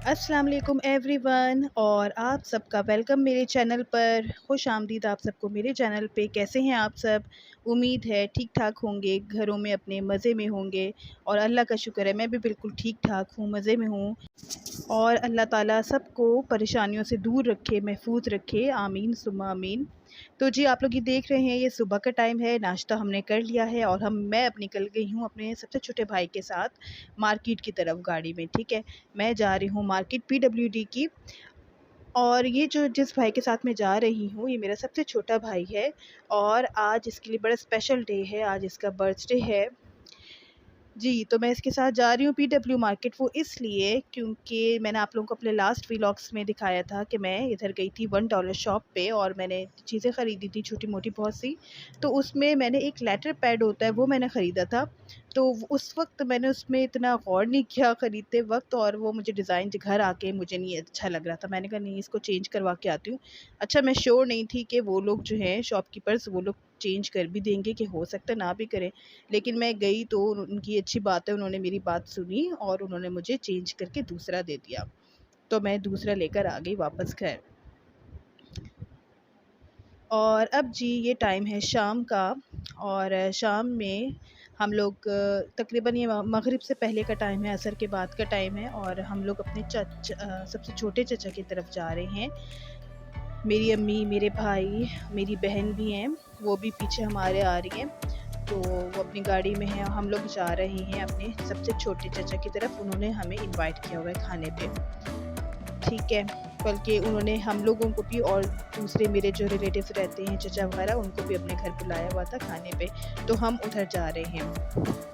अस्सलाम वालेकुम एवरीवन और आप सबका वेलकम मेरे चैनल पर। खुश आमदीद आप सबको मेरे चैनल पे। कैसे हैं आप सब? उम्मीद है ठीक ठाक होंगे, घरों में अपने मज़े में होंगे और अल्लाह का शुक्र है मैं भी बिल्कुल ठीक ठाक हूँ, मज़े में हूँ। और अल्लाह ताला सबको परेशानियों से दूर रखे, महफूज रखे, आमीन सुम्मा आमीन। तो जी आप लोग ये देख रहे हैं, ये सुबह का टाइम है, नाश्ता हमने कर लिया है और मैं अब निकल गई हूँ अपने सबसे छोटे भाई के साथ मार्केट की तरफ गाड़ी में। ठीक है, मैं जा रही हूँ मार्केट पीडब्ल्यूडी की। और ये जो जिस भाई के साथ मैं जा रही हूँ, ये मेरा सबसे छोटा भाई है और आज इसके लिए बड़ा स्पेशल डे है, आज इसका बर्थडे है। जी, तो मैं इसके साथ जा रही हूँ पीडब्ल्यू मार्केट, वो इसलिए क्योंकि मैंने आप लोगों को अपने लास्ट व्लॉग्स में दिखाया था कि मैं इधर गई थी $1 शॉप पे और मैंने चीज़ें ख़रीदी थी छोटी-मोटी बहुत सी। तो उसमें मैंने एक लेटर पैड होता है वो मैंने ख़रीदा था। तो उस वक़्त मैंने उसमें इतना गौर नहीं किया ख़रीदते वक़्त और वो मुझे डिज़ाइन घर आके मुझे नहीं अच्छा लग रहा था। मैंने कहा नहीं, इसको चेंज करवा के आती हूँ। अच्छा, मैं श्योर नहीं थी कि वो लोग जो हैं शॉपकीपर्स, वो लोग चेंज कर भी देंगे कि हो सकता है ना भी करें। लेकिन मैं गई तो उनकी अच्छी बात है, उन्होंने मेरी बात सुनी और उन्होंने मुझे चेंज करके दूसरा दे दिया। तो मैं दूसरा लेकर आ गई वापस घर। और अब जी ये टाइम है शाम का और शाम में हम लोग तकरीबन ये मगरिब से पहले का टाइम है, असर के बाद का टाइम है और हम लोग अपने सबसे छोटे चचा की तरफ जा रहे हैं। मेरी अम्मी, मेरे भाई, मेरी बहन भी हैं, वो भी पीछे हमारे आ रही हैं। तो वो अपनी गाड़ी में है, हम लोग जा रहे हैं अपने सबसे छोटे चाचा की तरफ। उन्होंने हमें इनवाइट किया हुआ है खाने पे, ठीक है। बल्कि उन्होंने हम लोगों को भी और दूसरे मेरे जो रिलेटिव्स रहते हैं, चचा वगैरह, उनको भी अपने घर बुलाया हुआ था खाने पे। तो हम उधर जा रहे हैं।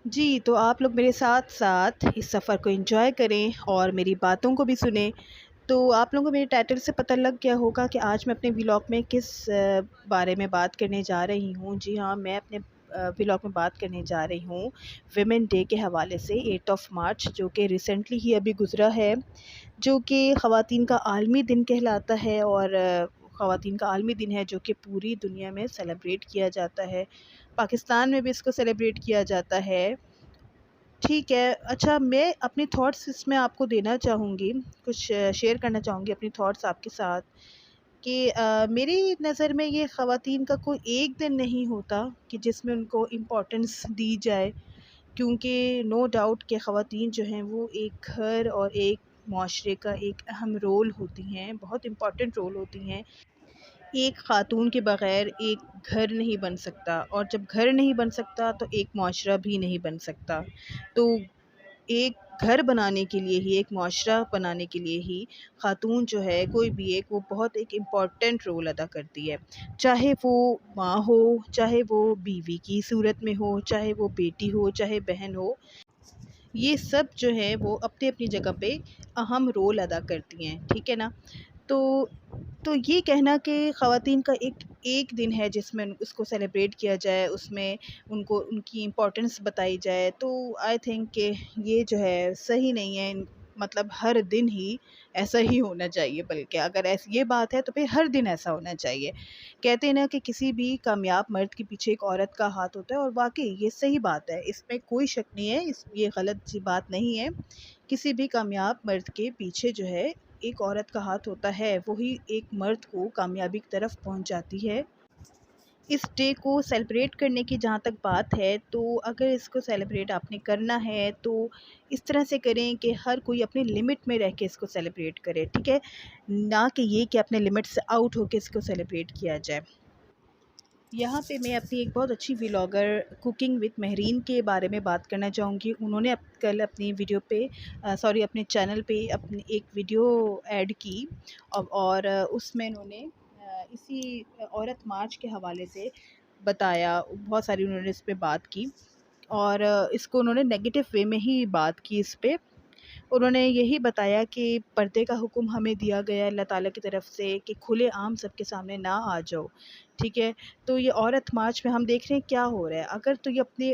जी, तो आप लोग मेरे साथ-साथ इस सफ़र को एंजॉय करें और मेरी बातों को भी सुनें। तो आप लोगों को मेरे टाइटल से पता लग गया होगा कि आज मैं अपने व्लॉग में किस बारे में बात करने जा रही हूँ। जी हाँ, मैं अपने व्लॉग में बात करने जा रही हूँ विमेन डे के हवाले से, 8 ऑफ़ मार्च, जो कि रिसेंटली ही अभी गुज़रा है, जो कि ख़वातीन का आलमी दिन कहलाता है और ख़वातीन का आलमी दिन है जो कि पूरी दुनिया में सेलिब्रेट किया जाता है। पाकिस्तान में भी इसको सेलिब्रेट किया जाता है। ठीक है। अच्छा, मैं अपनी थॉट्स इसमें आपको देना चाहूँगी, कुछ शेयर करना चाहूँगी अपनी थॉट्स आपके साथ कि मेरी नज़र में ये ख़वातीन का कोई एक दिन नहीं होता कि जिसमें उनको इम्पोर्टेंस दी जाए, क्योंकि नो डाउट कि ख़वातीन जो हैं वो एक घर और एक मुआशरे का एक अहम रोल होती हैं, बहुत इम्पोर्टेंट रोल होती हैं। एक ख़ातून के बग़ैर एक घर नहीं बन सकता और जब घर नहीं बन सकता तो एक मुआशरा भी नहीं बन सकता। तो एक घर बनाने के लिए ही, एक मुआशरा बनाने के लिए ही ख़ातून जो है कोई भी एक, वो बहुत एक इम्पॉर्टेंट रोल अदा करती है। चाहे वो माँ हो, चाहे वो बीवी की सूरत में हो, चाहे वो बेटी हो, चाहे बहन हो, ये सब जो है वो अपनी-अपनी जगह पे अहम रोल अदा करती हैं, ठीक है ना? तो ये कहना कि ख़वातीन का एक एक दिन है जिसमें उसको सेलिब्रेट किया जाए, उसमें उनको उनकी इम्पोर्टेंस बताई जाए, तो आई थिंक कि ये जो है सही नहीं है। मतलब हर दिन ही ऐसा ही होना चाहिए, बल्कि अगर ऐसी ये बात है तो फिर हर दिन ऐसा होना चाहिए। कहते हैं ना कि किसी भी कामयाब मर्द के पीछे एक औरत का हाथ होता है और वाक़ई ये सही बात है, इसमें कोई शक नहीं है, ये गलत सी बात नहीं है। किसी भी कामयाब मर्द के पीछे जो है एक औरत का हाथ होता है, वही एक मर्द को कामयाबी की तरफ पहुंचाती है। इस डे को सेलिब्रेट करने की जहाँ तक बात है, तो अगर इसको सेलिब्रेट आपने करना है तो इस तरह से करें कि हर कोई अपनी लिमिट में रह के इसको सेलिब्रेट करे, ठीक है? ना कि ये कि अपने लिमिट से आउट होके इसको सेलिब्रेट किया जाए। यहाँ पे मैं अपनी एक बहुत अच्छी व्लॉगर कुकिंग विद महरीन के बारे में बात करना चाहूँगी। उन्होंने कल अपनी वीडियो पे सॉरी अपने चैनल पे अपनी एक वीडियो ऐड की और उसमें उन्होंने इसी औरत मार्च के हवाले से बताया। बहुत सारी उन्होंने इस पे बात की और इसको उन्होंने नेगेटिव वे में ही बात की इस पे। उन्होंने यही बताया कि पर्दे का हुक्म हमें दिया गया है अल्लाह ताला की तरफ से कि खुलेआम सबके सामने ना आ जाओ, ठीक है। तो ये औरत मार्च में हम देख रहे हैं क्या हो रहा है। अगर तो ये अपने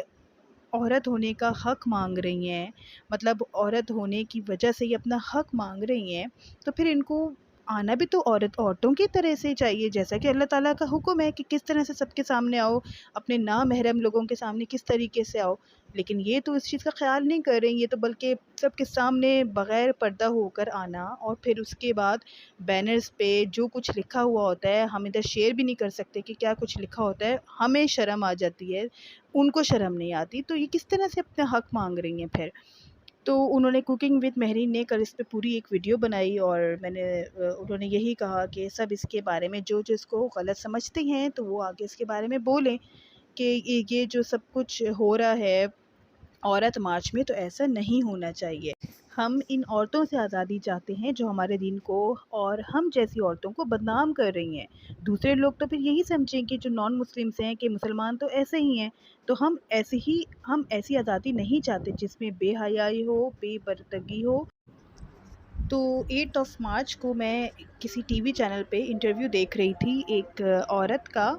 औरत होने का हक़ मांग रही हैं, मतलब औरत होने की वजह से ये अपना हक़ मांग रही हैं, तो फिर इनको आना भी तो औरतों की तरह से चाहिए, जैसा कि अल्लाह ताला का हुक्म है कि किस तरह से सबके सामने आओ, अपने नामहरम लोगों के सामने किस तरीके से आओ। लेकिन ये तो इस चीज़ का ख़्याल नहीं कर रही, ये तो बल्कि सबके सामने बग़ैर पर्दा होकर आना, और फिर उसके बाद बैनर्स पे जो कुछ लिखा हुआ होता है, हम इधर शेयर भी नहीं कर सकते कि क्या कुछ लिखा होता है, हमें शर्म आ जाती है, उनको शर्म नहीं आती। तो ये किस तरह से अपना हक़ मांग रही हैं फिर। तो उन्होंने कुकिंग विद मेहरीन ने कल इस पे पूरी एक वीडियो बनाई, और उन्होंने यही कहा कि सब इसके बारे में जो इसको गलत समझते हैं तो वो आगे इसके बारे में बोलें कि ये जो सब कुछ हो रहा है औरत मार्च में, तो ऐसा नहीं होना चाहिए। हम इन औरतों से आज़ादी चाहते हैं जो हमारे दिन को और हम जैसी औरतों को बदनाम कर रही हैं। दूसरे लोग तो फिर यही समझेंगे जो नॉन मुस्लिम्स हैं कि मुसलमान तो ऐसे ही हैं। तो हम ऐसी आज़ादी नहीं चाहते जिसमें बेहयाई हो, बेपर्दगी हो। तो 8 ऑफ मार्च को मैं किसी टीवी चैनल पे इंटरव्यू देख रही थी एक औरत का,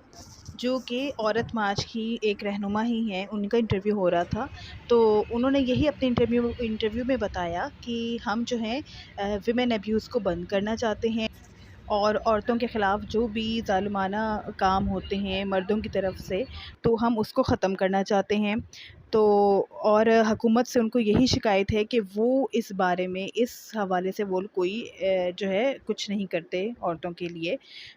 जो कि औरत मार्च की एक रहनुमा ही हैं, उनका इंटरव्यू हो रहा था। तो उन्होंने यही अपने इंटरव्यू में बताया कि हम जो हैं विमेन अब्यूज़ को बंद करना चाहते हैं, और औरतों के ख़िलाफ़ जो भी ज़ालिमाना काम होते हैं मर्दों की तरफ से, तो हम उसको ख़त्म करना चाहते हैं। तो और हुकूमत से उनको यही शिकायत है कि वो इस बारे में, इस हवाले से वो कोई जो है कुछ नहीं करते औरतों के लिए।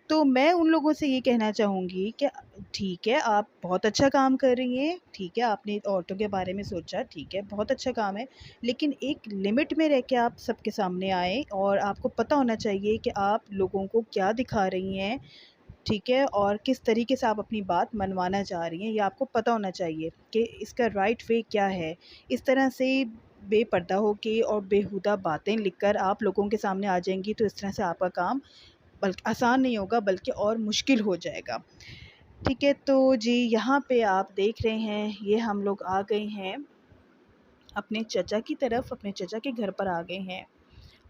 तो मैं उन लोगों से ये कहना चाहूँगी कि ठीक है, आप बहुत अच्छा काम कर रही हैं, ठीक है, आपने औरतों के बारे में सोचा, ठीक है, बहुत अच्छा काम है। लेकिन एक लिमिट में रह के आप सबके सामने आएँ, और आपको पता होना चाहिए कि आप लोगों को क्या दिखा रही हैं, ठीक है, और किस तरीके से आप अपनी बात मनवाना चाह रही हैं, ये आपको पता होना चाहिए कि इसका राइट वे क्या है। इस तरह से बेपर्दा होके और बेहुदा बातें लिखकर आप लोगों के सामने आ जाएँगी, तो इस तरह से आपका काम बल्कि आसान नहीं होगा, बल्कि और मुश्किल हो जाएगा। ठीक है, तो जी यहाँ पे आप देख रहे हैं, ये हम लोग आ गए हैं अपने चचा की तरफ, अपने चचा के घर पर आ गए हैं।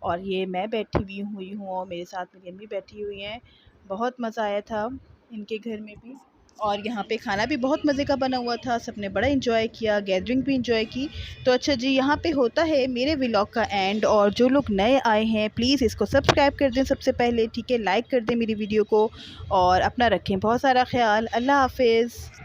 और ये मैं बैठी हुई हूँ और मेरे साथ मेरी अम्मी बैठी हुई हैं। बहुत मज़ा आया था इनके घर में भी, और यहाँ पे खाना भी बहुत मज़े का बना हुआ था, सबने बड़ा एंजॉय किया, गैदरिंग भी एंजॉय की। तो अच्छा जी, यहाँ पे होता है मेरे व्लॉग का एंड, और जो लोग नए आए हैं प्लीज़ इसको सब्सक्राइब कर दें सबसे पहले, ठीक है, लाइक कर दें मेरी वीडियो को, और अपना रखें बहुत सारा ख्याल। अल्लाह हाफ़िज़।